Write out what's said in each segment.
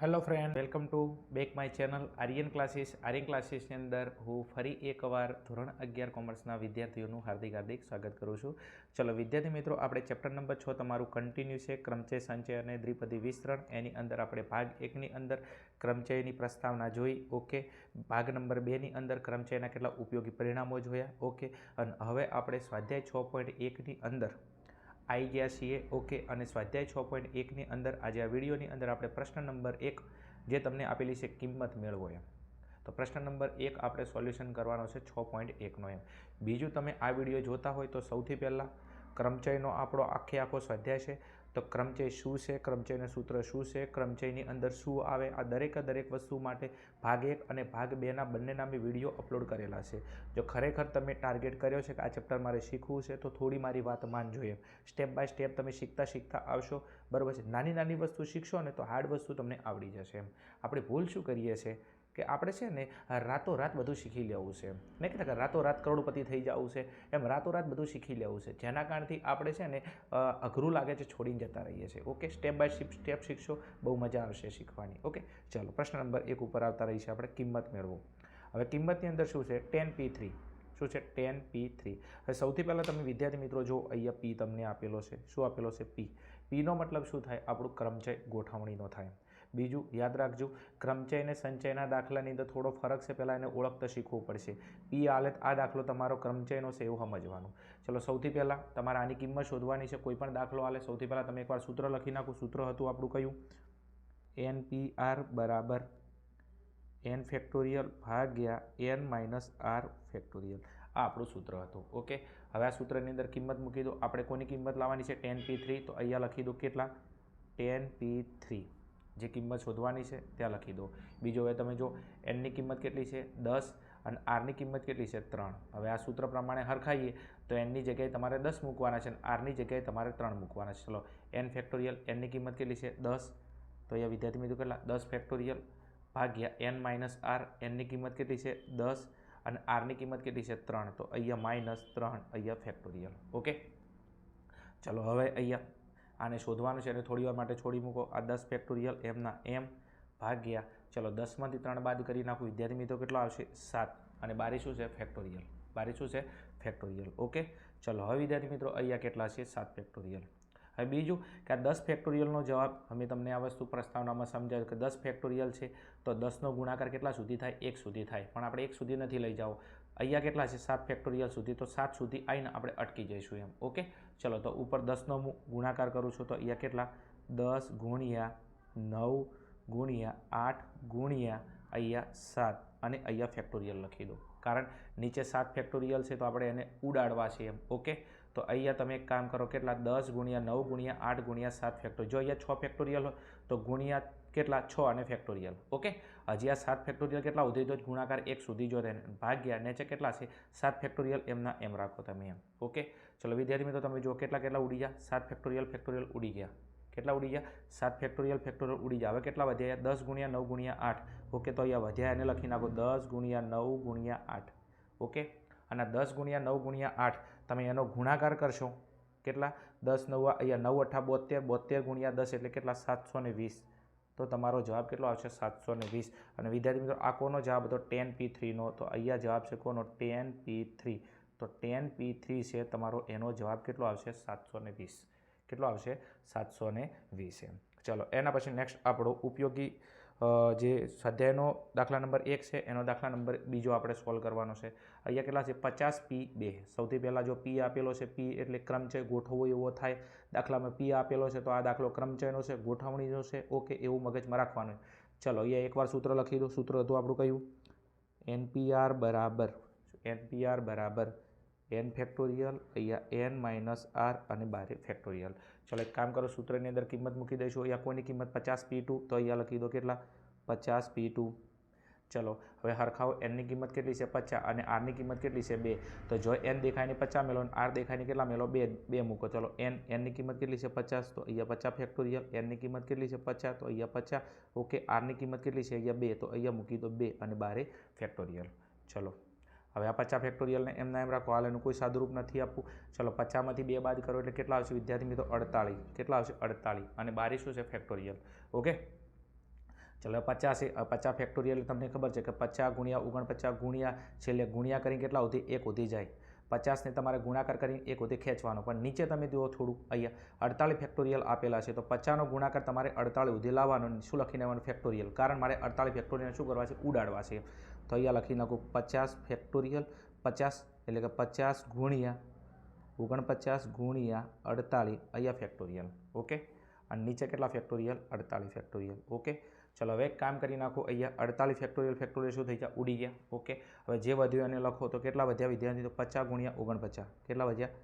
Hello friend, welcome to back my channel Aryan ક્લાસીસની અંદર હું ફરી એકવાર ધોરણ 11 કોમર્સના વિદ્યાર્થીઓનું હાર્દિક સ્વાગત કરું છું. ચલો વિદ્યાર્થી મિત્રો, આપણે ચેપ્ટર નંબર 6 તમારું કન્ટિન્યુ છે, ક્રમચય, સંચય અને દ્વિપદી વિસ્તરણ. એની અંદર આપણે ભાગ 1ની અંદર ક્રમચયની પ્રસ્તાવના જોઈ. ઓકે, ભાગ નંબર 2ની અંદર ક્રમચયના કેટલા ઉપયોગી પરિણામો જોયા. ઓકે, અને હવે આપણે સ્વાધ્યાય 6.1ની અંદર આવી ગયા છીએ. ઓકે, અને સ્વાધ્યાય 6.1ની અંદર આજે આ વિડીયોની અંદર આપણે પ્રશ્ન નંબર 1 જે તમને આપેલી છે કિંમત મેળવો એમ, તો પ્રશ્ન નંબર 1 આપણે સોલ્યુશન કરવાનો છે 6.1નો એમ. બીજું, તમે આ વિડીયો જોતા હોય તો સૌથી પહેલાં ક્રમચયનો આપણો આખો સ્વાધ્યાય છે, તો ક્રમચય શું છે, ક્રમચયનું સૂત્ર શું છે, ક્રમચયની અંદર શું આવે, આ દરેક વસ્તુ માટે ભાગ 1 અને ભાગ 2ના બંનેના મેં વિડીયો અપલોડ કરેલા છે. જો ખરેખર તમે ટાર્ગેટ કર્યો છે કે આ ચેપ્ટર મારે શીખવું છે, તો થોડી મારી વાત માનજો એમ. સ્ટેપ બાય સ્ટેપ તમે શીખતા આવશો, બરાબર છે. નાની વસ્તુ શીખશો ને તો હાર્ડ વસ્તુ તમને આવડી જશે એમ. આપણે ભૂલ શું કરીએ છીએ કે આપણે છે ને રાતોરાત બધું શીખી લેવું છે, નહીં કહેતા કે રાતોરાત કરોડપતિ થઈ જવું છે એમ, રાતોરાત બધું શીખી લેવું છે, જેના કારણથી આપણે છે ને અઘરું લાગે છે, છોડીને જતા રહીએ છીએ. ઓકે, સ્ટેપ બાય સ્ટેપ શીખશો, બહુ મજા આવશે શીખવાની. ઓકે, ચાલો પ્રશ્ન નંબર 1 ઉપર આવતા રહી છે આપણે કિંમત મેળવો. હવે કિંમતની અંદર શું છે? 10p3. શું છે? 10p3. હવે સૌથી પહેલાં તમે વિદ્યાર્થી મિત્રો જો અહીંયા p તમને આપેલો છે. શું આપેલો છે? p. pનો મતલબ શું થાય? આપણું ક્રમચય ગોઠવણીનો થાય. બીજું યાદ રાખજો, ક્રમચય અને સંચયના દાખલાની અંદર થોડો ફરક છે, પહેલાં એને ઓળખતા શીખવું પડશે. પી આલે આ દાખલો તમારો ક્રમચયનો છે એવું સમજવાનું. ચલો સૌથી પહેલાં તમારે આની કિંમત શોધવાની છે. કોઈ પણ દાખલો આલે સૌથી પહેલાં તમે એકવાર સૂત્ર લખી નાખો. સૂત્ર હતું આપણું કયું? NPR બરાબર n ફેક્ટોરિયલ ભાગ્યા n માઇનસ r ફેક્ટોરિયલ. આ આપણું સૂત્ર હતું. ઓકે, હવે આ સૂત્રની અંદર કિંમત મૂકી દો. આપણે કોની કિંમત લાવવાની છે? 10p3. તો અહીંયા લખી દો કેટલા? 10p3. જે કિંમત શોધવાની છે ત્યાં લખી દો. બીજો હવે તમે જો એનની કિંમત કેટલી છે? 10 અને આરની કિંમત કેટલી છે? 3. હવે આ સૂત્ર પ્રમાણે હરખાઈએ તો એનની જગ્યાએ તમારે 10 મૂકવાના છે અને આરની જગ્યાએ તમારે 3 મૂકવાના છે. ચલો n ફેક્ટોરિયલ, એનની કિંમત કેટલી છે? 10. તો અહીંયા વિદ્યાર્થી મિત્રો કેટલા? 10 ફેક્ટોરિયલ ભાગ્યા n માઇનસ r. એનની કિંમત કેટલી છે? 10 અને આરની કિંમત કેટલી છે? 3. તો અહીંયા -3, અહીંયા ફેક્ટોરિયલ. ઓકે, ચલો હવે અહીંયા આને શોધવાનું છે અને થોડી વાર માટે છોડી મૂકો. આ 10 ફેક્ટોરિયલ એમના એમ ભાગ્યા, ચલો 10માંથી 3 બાદ કરી નાખું. વિદ્યાર્થી મિત્રો કેટલો આવશે? 7. અને બારી શું છે? ફેક્ટોરિયલ. બારી શું છે? ફેક્ટોરિયલ. ઓકે, ચલો હવે વિદ્યાર્થી મિત્રો અહીંયા કેટલા છે? 7 ફેક્ટોરિયલ. હવે બીજું કે આ 10 ફેક્ટોરિયલનો જવાબ, અમે તમને આ વસ્તુ પ્રસ્તાવનામાં સમજાવ્યું કે 10 ફેક્ટોરિયલ છે તો 10નો ગુણાકાર કેટલા સુધી થાય? 1 સુધી થાય. પણ આપણે 1 સુધી નથી લઈ જાઓ. અહીંયા કેટલા છે? 7 ફેક્ટોરિયલ સુધી. તો 7 સુધી આવીને આપણે અટકી જઈશું એમ. ઓકે, ચલો તો ઉપર 10નો ગુણાકાર કરું છું તો અહીંયા કેટલા? 10 ગુણ્યા 9 ગુણ્યા 8 ગુણ્યા અહીંયા 7 અને અહીંયા ફેક્ટોરિયલ લખી દો. કારણ નીચે 7 ફેક્ટોરિયલ છે તો આપણે એને ઉડાડવા છે એમ. ઓકે, તો અહીંયા તમે એક કામ કરો, કેટલા? 10 ગુણ્યા 9 ગુણ્યા 8 ગુણ્યા 7 ફેક્ટોરિયલ. જો અહીંયા 6 ફેક્ટોરિયલ હોય તો ગુણ્યા કેટલા? 6 અને ફેક્ટોરિયલ. ઓકે, હજી આ 7 ફેક્ટોરિયલ કેટલા સુધી? તો ગુણાકાર 1 સુધી જો તેને ભાગ્યા નીચે કેટલા છે? 7 ફેક્ટોરિયલ એમના એમ રાખો તમે એમ. ઓકે, ચલો વિદ્યાર્થી મિત્રો તમે જો કેટલા ઉડી ગયા? 7 ફેક્ટોરિયલ ઉડી ગયા. કેટલા ઉડી ગયા? 7 ફેક્ટોરિયલ ઉડી ગયા. હવે કેટલા વધ્યા? 10 ગુણ્યા 9 ગુણ્યા 8. ઓકે, તો અહીંયા વધ્યા એને લખી નાખો 10 ગુણ્યા 9 ગુણ્યા 8. ઓકે, અને 10 ગુણ્યા 9 ગુણ્યા 8 તમે એનો ગુણાકાર કરશો કેટલા? 10 9 અહીંયા 9 8 72, 72 ગુણ્યા 10 એટલે કેટલા? 720. તો તમારો જવાબ કેટલો આવશે? 720. અને વિદ્યાર્થી મિત્રો આ કોનો જવાબ હતો? 10p3નો. તો અહીંયા જવાબ છે કોનો? 10p3. તો 10p3 છે તમારો, એનો જવાબ કેટલો આવશે? 720. કેટલો આવશે? 720 એમ. ચલો એના પછી નેક્સ્ટ આપણો ઉપયોગી જે સ્વાધ્યાયનો દાખલા નંબર 1 છે એનો દાખલા નંબર બીજો આપણે સોલ્વ કરવાનો છે. અહીંયા કેટલા છે? 50p2. સૌથી પહેલાં જો p આપેલો છે, p એટલે ક્રમચય ગોઠવવો એવો થાય. દાખલામાં p આપેલો છે તો આ દાખલો ક્રમચયનો છે, ગોઠવણીનો છે. ઓકે, એવું મગજમાં રાખવાનું. ચલો અહીંયા એકવાર સૂત્ર લખી દો. સૂત્ર હતું આપણું કયું? NPR બરાબર n ફેક્ટોરિયલ, અહીંયા n માઇનસ r અને બારે ફેક્ટોરિયલ. ચલો એક કામ કરો, સૂત્રની અંદર કિંમત મૂકી દઈશું. અહીંયા કોઈની કિંમત 50p2, તો અહીંયા લખી દો કેટલા? 50p2. ચલો હવે હરખાઓ, એનની કિંમત કેટલી છે? 50 અને આરની કિંમત કેટલી છે? 2. તો જો n દેખાયને 50 મેળો અને r દેખાયને કેટલા મેળો? 2 મૂકો. ચલો એનની કિંમત કેટલી છે? 50. તો અહીંયા 50 ફેક્ટોરિયલ. એનની કિંમત કેટલી છે? 50. તો અહીંયા 50. ઓકે, આરની કિંમત કેટલી છે? અહીંયા 2. તો અહીંયા મૂકી દો 2 અને બારે ફેક્ટોરિયલ. ચલો હવે આ 50 ફેક્ટોરિયલને એમના એમ રાખો. હાલ એનું કોઈ સાદુરૂપ નથી આપવું. ચલો 50માંથી 2 બાદ કરો એટલે કેટલા આવશે વિદ્યાર્થી મિત્રો? 48. કેટલા આવશે? 48. અને બારી શું છે? ફેક્ટોરિયલ. ઓકે, ચલો 50 50 ફેક્ટોરિયલ તમને ખબર છે કે 50 ગુણ્યા 49 ગુણ્યા છેલ્લે ગુણ્યા કરીને કેટલા સુધી 1 સુધી જાય. 50ને તમારે ગુણાકાર કરીને 1 સુધી ખેંચવાનો. પણ નીચે તમે જુઓ થોડું અહીંયા 48 ફેક્ટોરિયલ આપેલા છે તો 50નો ગુણાકાર તમારે 48 સુધી લાવવાનો. શું લખીને આવવાનું? ફેક્ટોરિયલ. કારણ મારે 48 ફેક્ટોરિયલ શું કરવા છે? ઉડાડવા છે. તો અહીંયા લખી નાખું 50 ફેક્ટોરિયલ 50 એટલે કે 50 ગુણ્યા 49 ગુણ્યા 48 અહીંયા ફેક્ટોરિયલ. ઓકે, અને નીચે કેટલા ફેક્ટોરિયલ? 48 ફેક્ટોરિયલ. ઓકે, ચલો હવે એક કામ કરી નાખો. અહીંયા 48 ફેક્ટોરિયલ શું થઈ ગયા? ઉડી ગયા. ઓકે, હવે જે વધ્યું એને લખો તો કેટલા વધ્યા વિદ્યાર્થી? તો 50 ગુણ્યા 49. કેટલા વધ્યા?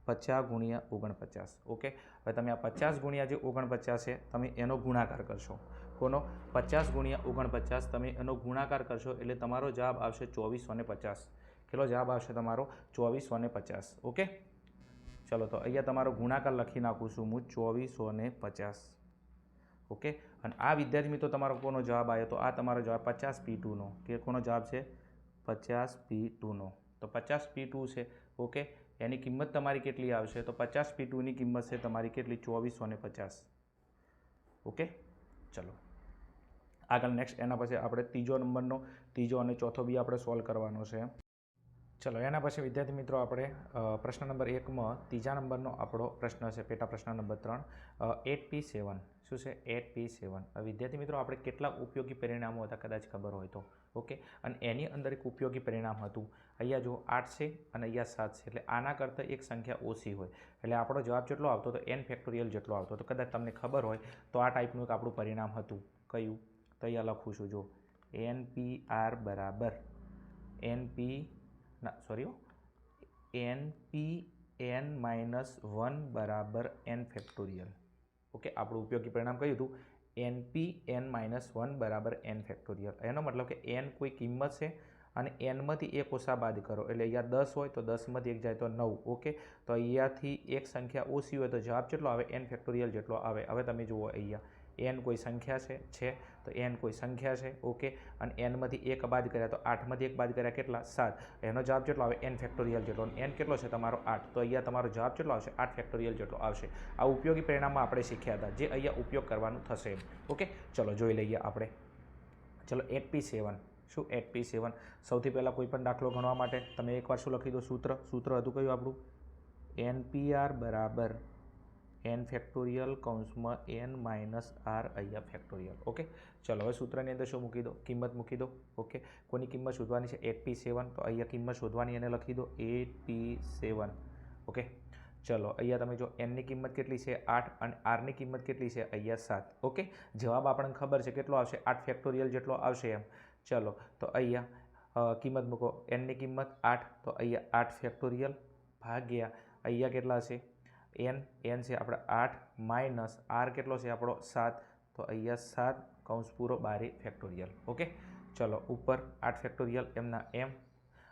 50 ગુણ્યા 49. ઓકે, હવે તમે આ 50 ગુણ્યા જે 49 છે તમે એનો ગુણાકાર કરશો. કોનો? 50 ગુણ્યા 49 તમે એનો ગુણાકાર કરશો એટલે તમારો જવાબ આવશે 2450. કેટલો જવાબ આવશે તમારો? 2450. ઓકે, ચલો તો અહીંયા તમારો ગુણાકાર લખી નાખું છું હું 2450. ઓકે, અને આ વિદ્યાર્થી મિત્રો તમારો કોનો જવાબ આવ્યો? તો આ તમારો જવાબ 50p2નો. કે કોનો જવાબ છે? 50p2નો. તો 50p2 છે. ઓકે, એની કિંમત તમારી કેટલી આવશે? તો 50p2ની કિંમત છે તમારી કેટલી? 2450. ઓકે, ચલો આગળ નેક્સ્ટ એના પછી આપણે ત્રીજો અને ચોથો બી આપણે સોલ્વ કરવાનો છે. ચલો એના પછી વિદ્યાર્થી મિત્રો આપણે પ્રશ્ન નંબર 1માં ત્રીજા નંબરનો આપણો પ્રશ્ન છે, પેટા પ્રશ્ન નંબર 3, 8p7. શું છે? 8p7. વિદ્યાર્થી મિત્રો આપણે કેટલા ઉપયોગી પરિણામો હતા કદાચ ખબર હોય તો. ઓકે, અને એની અંદર એક ઉપયોગી પરિણામ હતું. અહીંયા જો 8 છે અને અહીંયા 7 છે એટલે આના કરતાં એક સંખ્યા ઓછી હોય એટલે આપણો જવાબ કેટલો આવતો? તો n ફેક્ટોરિયલ જેટલો આવતો. તો કદાચ તમને ખબર હોય તો આ ટાઈપનું એક આપણું પરિણામ હતું. કયું? તો અહીંયા લખું છું જો npr બરાબર npn-1 બરાબર n ફેક્ટોરિયલ. ઓકે, આપણું ઉપયોગી પરિણામ કયું હતું? npn-1 બરાબર n ફેક્ટોરિયલ. એનો મતલબ કે n કોઈ કિંમત છે અને nમાંથી એક ઓછા બાદ કરો એટલે અહીંયા 10 હોય તો 10માંથી 1 જાય તો 9. ઓકે, તો અહીંયાથી એક સંખ્યા ઓછી હોય તો જવાબ કેટલો આવે? n ફેક્ટોરિયલ જેટલો આવે. હવે તમે જુઓ અહીંયા n કોઈ સંખ્યા છે તો n કોઈ સંખ્યા છે. ઓકે, અને nમાંથી 1 બાદ કર્યા તો 8માંથી 1 બાદ કર્યા કેટલા? 7. એનો જવાબ કેટલો આવે? n ફેક્ટોરિયલ જેટલો. n કેટલો છે તમારો? 8. તો અહીંયા તમારો જવાબ કેટલો આવશે? 8 ફેક્ટોરિયલ જેટલો આવશે. આ ઉપયોગી પરિણામમાં આપણે શીખ્યા હતા જે અહીંયા ઉપયોગ કરવાનું થશે. ઓકે, ચલો જોઈ લઈએ આપણે. ચલો 8p7. શું 8p7? સૌથી પહેલાં કોઈ પણ દાખલો ગણવા માટે તમે એકવાર શું લખી દો? સૂત્ર હતું કયું આપણું? npr બરાબર n ફેક્ટોરિયલ કૌંસમાં n-r અહીંયા ફેક્ટોરિયલ. ઓકે, ચલો હવે સૂત્રની અંદર શું મૂકી દો? કિંમત મૂકી દો. ઓકે, કોની કિંમત શોધવાની છે? 8p7. તો અહીંયા કિંમત શોધવાની એને લખી દો 8p7. ઓકે, ચલો અહીંયા તમે જો nની કિંમત કેટલી છે? 8 અને rની કિંમત કેટલી છે? અહીંયા 7. ઓકે, જવાબ આપણને ખબર છે કેટલો આવશે? 8 ફેક્ટોરિયલ જેટલો આવશે એમ. ચલો તો અહીંયા કિંમત મૂકો. nની કિંમત 8 તો અહીંયા 8 ફેક્ટોરિયલ ભાગ્યા અહીંયા કેટલા છે? n છે આપણે 8 માઇનસ r કેટલો છે આપણો? 7. તો અહીંયા 7 કૌંસ પૂરો 12 ફેક્ટોરિયલ. ઓકે, ચલો ઉપર 8 ફેક્ટોરિયલ એમના એમ.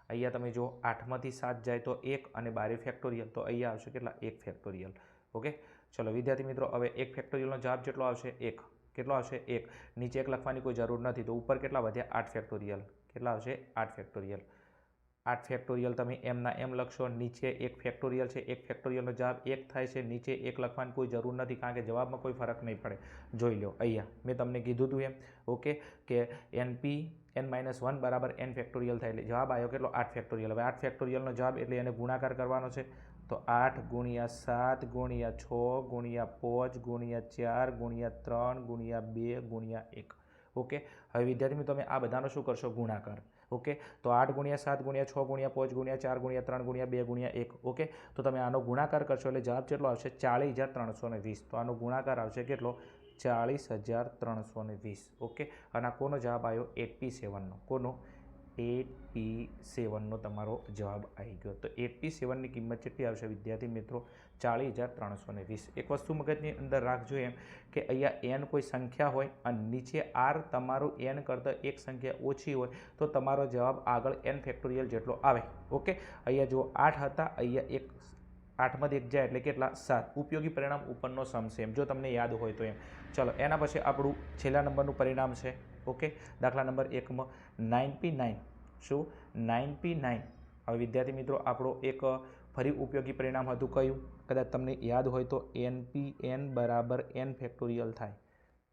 અહીંયા તમે જો 8માંથી 7 જાય તો 1 અને 12 ફેક્ટોરિયલ તો અહીંયા આવશે કેટલા? 1 ફેક્ટોરિયલ. ઓકે, ચલો વિદ્યાર્થી મિત્રો હવે 1 ફેક્ટોરિયલનો જવાબ કેટલો આવશે? 1. કેટલો આવશે? 1. નીચે 1 લખવાની કોઈ જરૂર નથી તો ઉપર કેટલા વધ્યા? 8 ફેક્ટોરિયલ. કેટલા આવશે? 8 ફેક્ટોરિયલ. 8 ફેક્ટોરિયલ તમે એમના એમ લખશો. નીચે 1 ફેક્ટોરિયલ છે. 1 ફેક્ટોરિયલનો જવાબ 1 થાય છે. નીચે 1 લખવાની કોઈ જરૂર નથી કારણ કે જવાબમાં કોઈ ફરક નહીં પડે. જોઈ લો અહીંયા મેં તમને કીધું હતું એમ. ઓકે, કે npn-1 બરાબર n ફેક્ટોરિયલ થાય એટલે જવાબ આવ્યો કેટલો? 8 ફેક્ટોરિયલ. હવે 8 ફેક્ટોરિયલનો જવાબ એટલે એને ગુણાકાર કરવાનો છે. તો 8 ગુણ્યા 7 ગુણ્યા 6 ગુણ્યા 5 ગુણ્યા 4 ગુણ્યા 3 ગુણ્યા 2 ગુણ્યા 1. ઓકે, હવે વિદ્યાર્થી મિત્રો તમે આ બધાનો શું કરશો? ગુણાકાર. ઓકે, તો 8 ગુણ્યા 7 ગુણ્યા 6 ગુણ્યા 5 ગુણ્યા 4 ગુણ્યા 3 ગુણ્યા 2 ગુણ્યા 1. ઓકે, તો તમે આનો ગુણાકાર કરશો એટલે જવાબ કેટલો આવશે? 40320. તો આનો ગુણાકાર આવશે કેટલો? 40320. ઓકે, અને આ કોનો જવાબ આવ્યો? 8p7નો. કોનો? 8p7નો તમારો જવાબ આવી ગયો. તો 8p7ની કિંમત કેટલી આવશે વિદ્યાર્થી મિત્રો? 40320. એક વસ્તુ મગજની અંદર રાખજો એમ કે અહીંયા n કોઈ સંખ્યા હોય અને નીચે r તમારું n કરતાં એક સંખ્યા ઓછી હોય તો તમારો જવાબ આગળ n ફેક્ટોરિયલ જેટલો આવે. ઓકે, અહીંયા જો 8 હતા, અહીંયા 8માંથી 1 જાય એટલે કેટલા? 7. ઉપયોગી પરિણામ ઉપરનો સમ છે એમ જો તમને યાદ હોય તો એમ. ચલો એના પછી આપણું છેલ્લા નંબરનું પરિણામ છે. ઓકે, દાખલા નંબર 1માં 9p9. શું? 9p9. હવે વિદ્યાર્થી મિત્રો આપણો એક ફરી ઉપયોગી પરિણામ હતું કયું? કદાચ તમને યાદ હોય તો npn બરાબર n ફેક્ટોરિયલ થાય.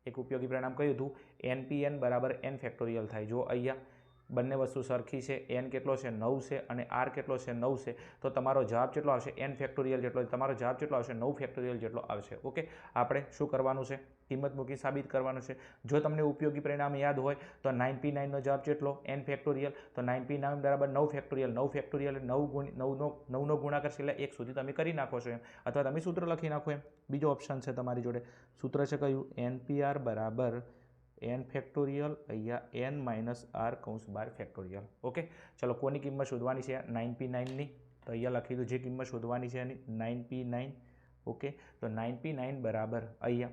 એક ઉપયોગી પરિણામ કયું હતું? NPN બરાબર n ફેક્ટોરિયલ થાય. જો અહીંયા બંને વસ્તુ સરખી છે, n કેટલો છે? 9 છે અને r કેટલો છે? 9 છે. તો તમારો જવાબ કેટલો આવશે? n ફેક્ટોરિયલ જેટલો. તમારો જવાબ કેટલો આવશે? 9 ફેક્ટોરિયલ જેટલો આવશે. ઓકે, આપણે શું કરવાનું છે? કિંમત મૂકી સાબિત કરવાનું છે. જો તમને ઉપયોગી પરિણામ યાદ હોય તો 9p9નો જવાબ કેટલો? n factorial. તો 9p9 બરાબર 9 ફેક્ટોરિયલ. 9 ફેક્ટોરિયલ 9નો ગુણાકાર છે એટલે 1 સુધી તમે કરી નાખો છો એમ, અથવા તમે સૂત્ર લખી નાખો એમ. બીજો ઓપ્શન છે તમારી જોડે. સૂત્ર છે કયું? NPR બરાબર n ફેક્ટોરિયલ, અહીંયા n માઇનસ r કૌંસ બાર ફેક્ટોરિયલ. ઓકે, ચલો કોની કિંમત શોધવાની છે? 9p9ની. તો અહીંયા લખી દો જે કિંમત શોધવાની છે એની 9p9. ઓકે, તો 9p9 બરાબર અહીંયા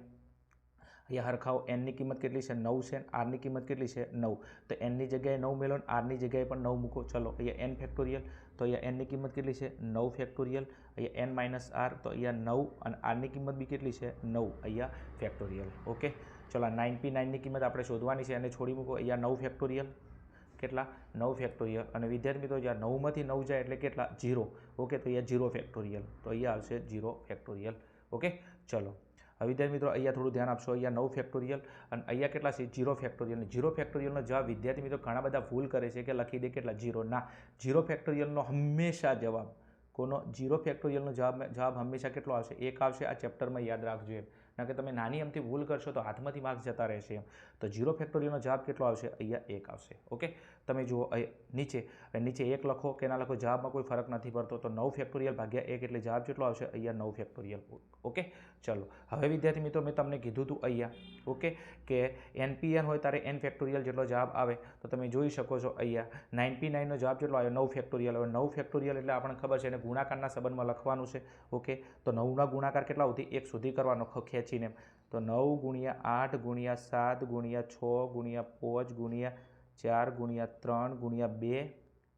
હરખાઓ nની કિંમત કેટલી છે? 9 છે. rની કિંમત કેટલી છે? 9. તો nની જગ્યાએ 9 મેળવો ને rની જગ્યાએ પણ 9 મૂકો. ચલો અહીંયા n ફેક્ટોરિયલ. તો અહીંયા nની કિંમત કેટલી છે? 9 ફેક્ટોરિયલ. અહીંયા n માઇનસ r, તો અહીંયા 9 અને rની કિંમત બી કેટલી છે? 9 અહીંયા ફેક્ટોરિયલ. ઓકે, ચલો 9p9ની કિંમત આપણે શોધવાની છે, એને છોડી મૂકો. અહીંયા 9 ફેક્ટોરિયલ. કેટલા? 9 ફેક્ટોરિયલ. અને વિદ્યાર્થી મિત્રો જ્યાં 9માંથી 9 જાય એટલે કેટલા? 0. ઓકે, તો અહીંયા 0 ફેક્ટોરિયલ. તો અહીંયા આવશે 0 ફેક્ટોરિયલ. ઓકે, ચલો હવે વિદ્યાર્થી મિત્રો અહીંયા થોડું ધ્યાન આપશો. અહીંયા 9 ફેક્ટોરિયલ અને અહીંયા કેટલા છે? 0 ફેક્ટોરિયલ. 0 ફેક્ટોરિયલનો જવાબ વિદ્યાર્થી મિત્રો ઘણા બધા ભૂલ કરે છે કે લખી દે કેટલા? 0. ના, 0 ફેક્ટોરિયલનો હંમેશા જવાબ કોનો? 0 ફેક્ટોરિયલનો જવાબ હંમેશા કેટલો આવશે? 1 આવશે. આ ચેપ્ટરમાં યાદ રાખજો એમ, ના કે તમે નાની અમથી ભૂલ કરશો તો હાથમાંથી માર્ક્સ જતા રહેશે એમ. તો 0 ફેક્ટોરિયલનો જવાબ કેટલો આવશે? અહીંયા 1 આવશે. ઓકે, તમે જુઓ નીચે 1 લખો કે ના લખો, જવાબમાં કોઈ ફરક નથી પડતો. તો 9 ફેક્ટોરિયલ ભાગ્યા 1 એટલે જવાબ કેટલો આવશે? અહીંયા 9 ફેક્ટોરિયલ. ઓકે, ચલો હવે વિદ્યાર્થી મિત્રો મેં તમને કીધું હતું અહીંયા, ઓકે, કે NPN હોય ત્યારે n ફેક્ટોરિયલ જેટલો જવાબ આવે. તો તમે જોઈ શકો છો અહીંયા 9p9નો જવાબ કેટલો આવ્યો? 9 ફેક્ટોરિયલ. હવે 9 ફેક્ટોરિયલ એટલે આપણને ખબર છે એને ગુણાકારના સંબંધમાં લખવાનું છે. ઓકે, તો 9ના ગુણાકાર કેટલા સુધી? 1 સુધી કરવાનો ખેંચીને. તો 9 ગુણ્યા 8 ગુણ્યા 7 ગુણ્યા 6 ગુણ્યા 5 ગુણ્યા 4 ગુણ્યા 3 ગુણ્યા 2,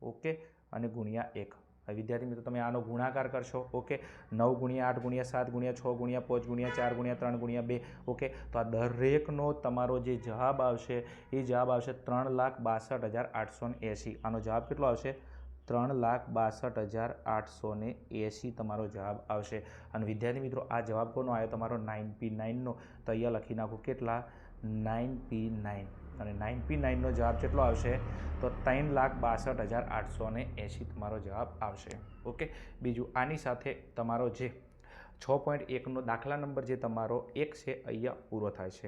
ઓકે, અને ગુણ્યા 1. હવે વિદ્યાર્થી મિત્રો તમે આનો ગુણાકાર કરશો. ઓકે, 9 ગુણ્યા 8 ગુણ્યા 7 ગુણ્યા 6 ગુણ્યા 5 ગુણ્યા 4 ગુણ્યા 3 ગુણ્યા 2. ઓકે, તો આ દરેકનો તમારો જે જવાબ આવશે એ જવાબ આવશે 3,62,880. આનો જવાબ કેટલો આવશે? 3,62,880 તમારો જવાબ આવશે. અને વિદ્યાર્થી મિત્રો આ જવાબ કોનો આવ્યો? તમારો 9p9નો. તો અહીંયા લખી નાખો કેટલા? 9p9. અને 9p9નો જવાબ કેટલો આવશે? તો 3,62,880 તમારો જવાબ આવશે. ઓકે, બીજું આની સાથે તમારો જે 6.1નો દાખલા નંબર જે તમારો 1 છે અહીંયા પૂરો થાય છે.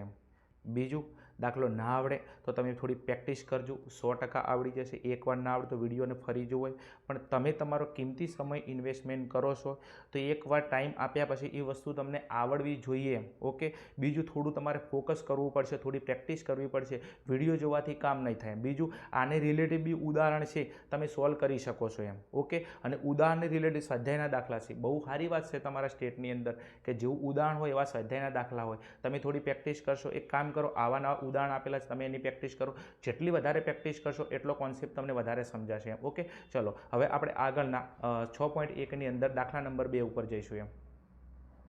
બીજું દાખલો ના આવડે તો તમે થોડી પ્રેક્ટિસ કરજો, 100% આવડી જશે. એકવાર ના આવડે તો વિડીયોને ફરી જોવો. પણ તમે તમારો કિંમતી સમય ઇન્વેસ્ટમેન્ટ કરો છો તો એકવાર ટાઈમ આપ્યા પછી એ વસ્તુ તમને આવડવી જોઈએ. ઓકે, બીજું થોડું તમારે ફોકસ કરવું પડશે, થોડી પ્રેક્ટિસ કરવી પડશે. વિડીયો જોવાથી કામ નહીં થાય. બીજું આને રિલેટેડ બી ઉદાહરણ છે, તમે સોલ્વ કરી શકો છો એમ. ઓકે, અને ઉદાહરણને રિલેટેડ સ્વાધ્યાયના દાખલા છે. બહુ સારી વાત છે તમારા સ્ટેટની અંદર કે જેવું ઉદાહરણ હોય એવા સ્વાધ્યાયના દાખલા હોય. તમે થોડી પ્રેક્ટિસ કરશો. એક કામ કરો, આવા નવા ઉદાહરણ આપેલા છે, તમે એની પ્રેક્ટિસ કરો. જેટલી વધારે પ્રેક્ટિસ કરશો એટલો કોન્સેપ્ટ તમને વધારે સમજાશે એમ. ઓકે, ચલો હવે આપણે આગળના 6.1ની અંદર દાખલા નંબર 2 ઉપર જઈશું એમ.